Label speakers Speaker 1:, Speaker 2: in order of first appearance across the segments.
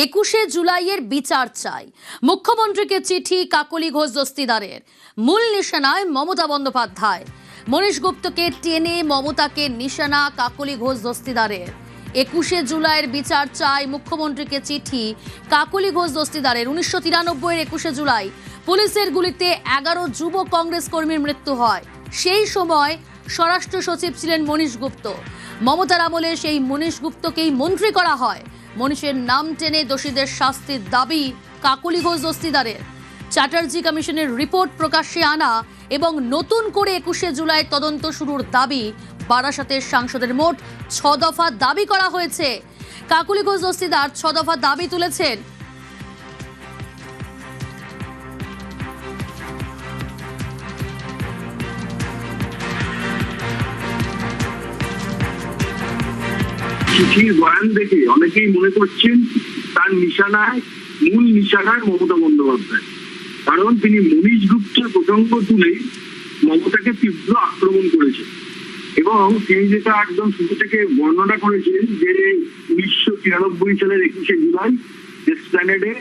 Speaker 1: 21শে জুলাইয়ের বিচার চাই, মুখ্যমন্ত্রীকে চিঠি কাকলি ঘোষ দস্তিদারের। মূল নিশানায় মমতা বন্দ্যোপাধ্যায়। মনীশ গুপ্তকে টেনে মমতাকে নিশানা কাকলি ঘোষ দস্তিদারের। 21শে জুলাইয়ের বিচার চাই, মুখ্যমন্ত্রীকে চিঠি কাকলি ঘোষ দস্তিদারের। 1993-এর 21শে জুলাই পুলিশের গুলিতে 11 যুব কংগ্রেস কর্মীর মৃত্যু হয়। সেই সময় স্বরাষ্ট্র সচিব ছিলেন মনীশ গুপ্ত। মমতার আমলে সেই মনীশ গুপ্তকেই মন্ত্রী করা হয়। মনীশের নাম টেনে দোষীদের শাস্তির দাবি কাকলি ঘোষ দস্তিদারের। চ্যাটার্জি কমিশনের রিপোর্ট প্রকাশ্যে আনা এবং নতুন করে 21শে জুলাই তদন্ত শুরুর দাবি বারাসাতের সাংসদের। মোট 6 দফা দাবি করা হয়েছে। কাকলি ঘোষ দস্তিদার 6 দফা দাবি তুলেছেন।
Speaker 2: চিঠির বয়ান দেখে অনেকেই মনে করছেন তার মূল নিশানায় মমতা বন্দ্যোপাধ্যায়, কারণ তিনি মনীশ গুপ্তের প্রসঙ্গ তুলে মমতাকে তীব্র আক্রমণ করেছেন এবং তিনি যেটা একদম শুরু থেকে বর্ণনা করেছেন যে 1993 সালের 21শে জুলাই এসপ্ল্যানেডে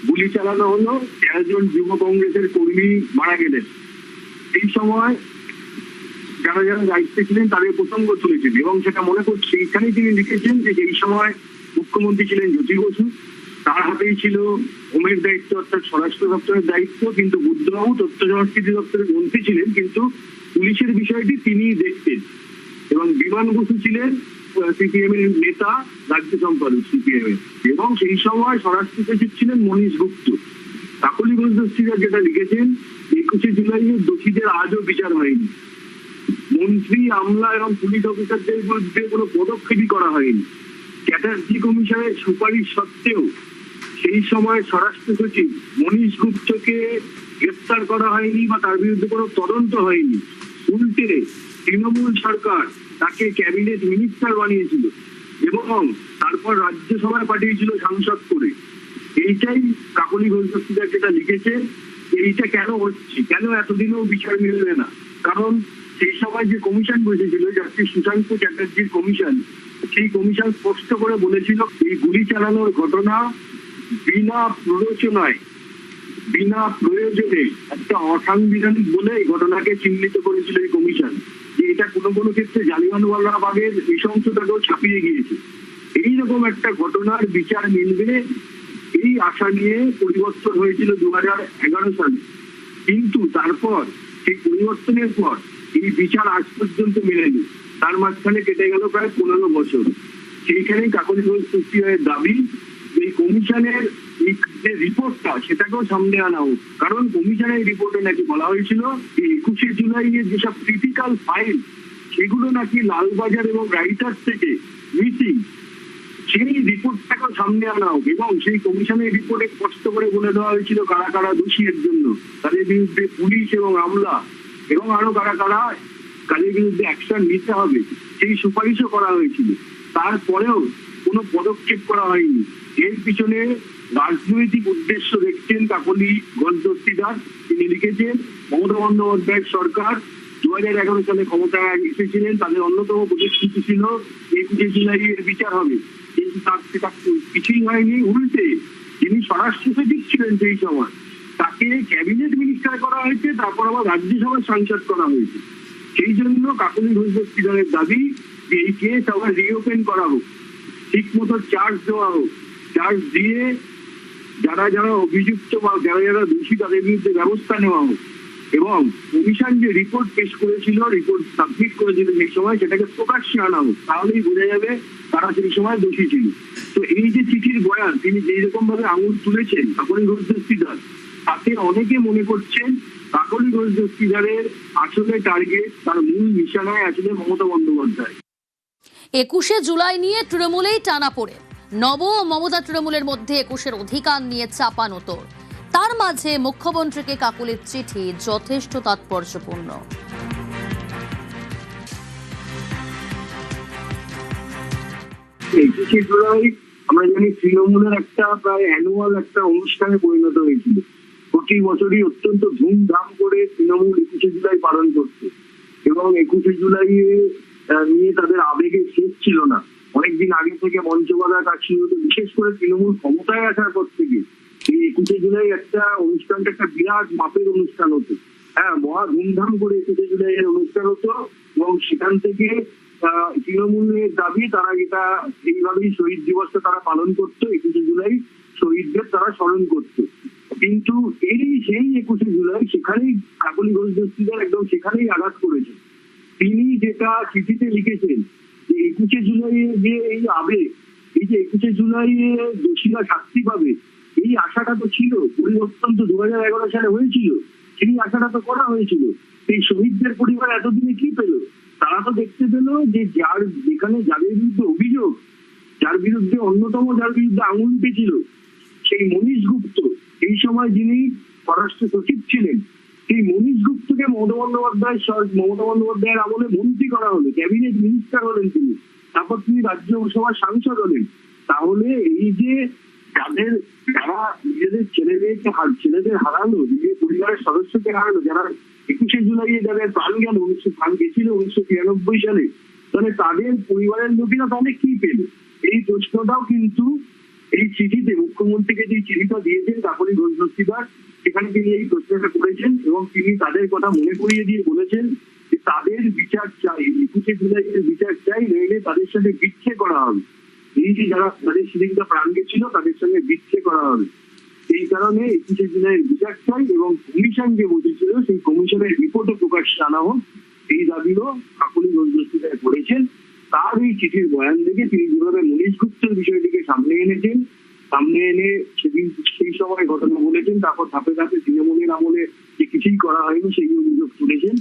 Speaker 2: গুলি চালানো হলো, 13 জন যুব কংগ্রেসের কর্মী মারা গেলেন। এই সময় যারা যারা দায়িত্বে ছিলেন তাদের প্রসঙ্গ তুলেছেন এবং সেটা মনে করছে এখানেই তিনি লিখেছেন যে এই সময় মুখ্যমন্ত্রী ছিলেন জ্যোতি বসু, তার হাতেই ছিল হোমের দায়িত্ব অর্থাৎ স্বরাষ্ট্র দপ্তরের দায়িত্ব, কিন্তু বুদ্ধবাবু তথ্য সংস্কৃতি দপ্তরের মন্ত্রী ছিলেন, কিন্তু পুলিশের বিষয়টি তিনি দেখতেন। এবং বিমান বসু ছিলেন সিপিএম এর নেতা, রাজ্য সম্পাদক সিপিএম এর, এবং সেই সময় স্বরাষ্ট্র সচিব ছিলেন মনীশ গুপ্ত। কাকলি ঘোষ দস্তিদার যেটা লিখেছেন, 21শে জুলাইয়ের দোষীদের আজও বিচার হয়নি। মন্ত্রী, আমলা এবং পুলিশ অফিসারদের বিরুদ্ধে কোনো পদক্ষেপই করা হয়নি। চ্যাটার্জি কমিশনের সুপারিশ সত্ত্বেও সেই সময় স্বরাষ্ট্র সচিব মনীশ গুপ্তকে গ্রেফতার করা হয়নি বা তার বিরুদ্ধে কোনো তদন্ত হয়নি। উল্টে তৃণমূল সরকার তাকে ক্যাবিনেট মিনিস্টার বানিয়েছিল এবং তারপর রাজ্যসভায় পাঠিয়েছিল সাংসদ করে। এইটাই কাকলি ঘোষ দস্তিদার যেটা লিখেছে, এইটা কেন হচ্ছে, কেন এতদিনও বিচার মিলবে না? কারণ সেই সময় যে কমিশন বসেছিল, জাস্টিস সুশান্ত চ্যাটার্জির কমিশন, সেই কমিশন স্পষ্ট করে বলেছিল এই গুলি চালানোর ঘটনা বিনা প্ররোচনায়, বিনা প্রয়োজনে একটা অসাংবিধানিক বলে এই ঘটনাকে চিহ্নিত করেছিল এই কমিশন, যে এটা কোনো কোনো ক্ষেত্রে জালিয়ানওয়ালাবাগের নৃশংসতাকেও ছাপিয়ে গিয়েছে। এইরকম একটা ঘটনার বিচার মিলবে এই আশা নিয়ে পরিবর্তন হয়েছিল 2011 সালে, কিন্তু তারপর সেই পরিবর্তনের পর এই বিচার আজ পর্যন্ত মেলেনি। তার মাঝখানে কেটে গেল প্রায় 15 বছর। সেইখানেই কাকলি ঘোষ দস্তিদারের দাবি এই কমিশনের যে রিপোর্টটা সেটাকেও সামনে আনা হোক, কারণ কমিশনের রিপোর্টে নাকি বলা হয়েছিল যে 21শে জুলাইয়ের যেসব ক্রিটিক্যাল ফাইল সেগুলো নাকি লালবাজার এবং রাইটার্স থেকে মিসিং। সেই রিপোর্টটাকেও সামনে আনা হোক এবং সেই কমিশনের রিপোর্টে স্পষ্ট করে বলে দেওয়া হয়েছিল কারা কারা দোষী এর জন্য, তাদের বিরুদ্ধে পুলিশ এবং আমলা এবং আরো কারা কারা কাদের বিরুদ্ধে অ্যাকশন নিতে হবে, সেই সুপারিশও করা হয়েছিল। তারপরেও কোনো পদক্ষেপ করা হয়নি। এর পিছনে রাজনৈতিক উদ্দেশ্য দেখছেন কাকলি ঘোষ দস্তিদার। তিনি লিখেছেন মমতা বন্দ্যোপাধ্যায়ের সরকার 2011 সালে ক্ষমতায় এসেছিলেন, তাদের অন্যতম প্রতিশ্রুতি ছিল 21শে জুলাইয়ের বিচার হবে, কিন্তু তার সেটা কিছুই হয়নি। উল্টে যিনি স্বরাষ্ট্র সচিব ছিলেন সেই সময় তাকে ক্যাবিনেট মিনিস্টার করা হয়েছে, তারপর আবার রাজ্যসভার সাংসদ করা হয়েছে। সেই জন্য কাকলি ঘোষ দস্তিদারের দাবি যে এই কেস আবার রিওপেন করা হোক, ঠিক মতো চার্জ দেওয়া হোক, চার্জ দিয়ে যারা যারা অভিযুক্ত বা যারা যারা দোষী তাদের বিরুদ্ধে ব্যবস্থা নেওয়া হোক এবং কমিশন যে রিপোর্ট পেশ করেছিল, রিপোর্ট সাবমিট করেছিল সেই সময়, সেটাকে প্রকাশ্যে আনা হোক, তাহলেই বোঝা যাবে তারা সেই সময় দোষী ছিল। তো এই যে চিঠির বয়ান তিনি যেই রকম ভাবে আঙুল তুলেছেন কাকলি ঘোষ দস্তিদার, তাতে অনেকে মনে করছেন কাকলি ঘোষ দস্তিদারের আসলে টার্গেট, তার মূল নিশানায় আসলে মমতা বন্দ্যোপাধ্যায়।
Speaker 1: 21শে জুলাই নিয়ে তৃণমূলেই টানাপোড়ে। নব ও মমতা তৃণমূলের মধ্যে 21-এর অধিকার নিয়ে চাপানোতর। তার মাঝে মুখ্যমন্ত্রীকে কাকলির চিঠি যথেষ্ট তাৎপর্যপূর্ণ।
Speaker 2: 21শে জুলাই আমরা জানি তৃণমূলের একটা প্রায় অ্যানুয়াল একটা অনুষ্ঠানে পরিণত হয়েছিল। প্রতি বছরই অত্যন্ত ধুমধাম করে তৃণমূল 21শে জুলাই পালন করছে এবং 21শে জুলাই নিয়ে তাদের আবেগে শেষ ছিল না। অনেকদিন আগে থেকে মঞ্চ বাঁধার কাজ শুরু হতো, বিশেষ করে তৃণমূল ক্ষমতায় আসার পর থেকে এই 21শে জুলাই একটা অনুষ্ঠানটা একটা বিরাট মাপের অনুষ্ঠান হতো। হ্যাঁ, মহা ধুমধাম করে 21শে জুলাই এর অনুষ্ঠান হতো এবং সেখান থেকে তৃণমূলের দাবি তারা এটা এইভাবেই শহীদ দিবসটা তারা পালন করতো, 21শে জুলাই শহীদদের তারা স্মরণ করতো। কিন্তু সেই 21শে জুলাই সেখানেই কাকলি ঘোষ দস্তিদার একদম সেখানেই আঘাত করেছে। তিনি যেটা চিঠিতে লিখেছেন যে 21শে জুলাই যে এই আবেগ, এই যে 21শে জুলাই দোষীরা শাস্তি পাবে, এই আশাটা তো ছিল, পরিবর্তন তো 2011 সালে হয়েছিল, সেই আশাটা তো করা হয়েছিল। এই শহীদদের পরিবার এতদিনে কি পেল? তারা তো দেখতে পেল যে যেখানে যাদের বিরুদ্ধে অভিযোগ, যার বিরুদ্ধে অন্যতম যার বিরুদ্ধে আঙুল উঠেছিল সেই মনীশ গুপ্ত, এই সময় যিনি পররাষ্ট্র সচিব ছিলেন, সেই মনীশ গুপ্তকে মমতা বন্দ্যোপাধ্যায়ের আমলে মন্ত্রী করা হলো, ক্যাবিনেট মিনিস্টার হলেন তিনি, তারপর তিনি রাজ্যসভার সাংসদ হলেন। তাহলে এই যে যারা নিজেদের ছেলেদের হারালো, নিজের পরিবারের সদস্যকে হারালো, যারা 21শে জুলাই যাদের প্রাণ গেছিল 1993 সালে, তাহলে তাদের পরিবারের লোকেরা তাহলে কি পেল? এই প্রশ্নটাও কিন্তু এই চিঠিতে মুখ্যমন্ত্রীকে যে চিঠিটা দিয়েছেন কাকলি ঘোষ দস্তিদার, সেখানে তিনি এই প্রশ্নটা করেছেন এবং তিনি তাদের কথা মনে করিয়ে দিয়ে বলেছেন যে তাদের বিচার চাই, 21শে জুলাই এর বিচার চাই, নইলে তাদের সাথে বিচ্ছে করা হবে। এই যে যারা তাদের সেদিনটা প্রাণ গেছিল তাদের সঙ্গে বিচ্ছে করা হবে। এই কারণে 21শে জুলাইয়ের বিচার চাই এবং কমিশন যে বসেছিল সেই কমিশনের রিপোর্টে প্রকাশ্যে আনা হোক, এই দাবিও কাকলি ঘোষ দস্তিদার করেছেন। তার এই চিঠির বয়ান থেকে তিনি যেভাবে মনীশ গুপ্তের বিষয়টিকে সামনে এনে সেদিন সেই সময় ঘটনা বলেছেন, তারপর ধাপে ধাপে তৃণমূলের আমলে যে কিছুই করা হয়নি সেই অভিযোগ তুলেছেন,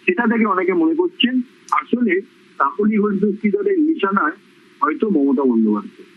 Speaker 2: সেটা থেকে অনেকে মনে করছেন আসলে কাকলি ঘোষ দস্তিদারের নিশানায় হয়তো মমতা বন্দ্যোপাধ্যায়।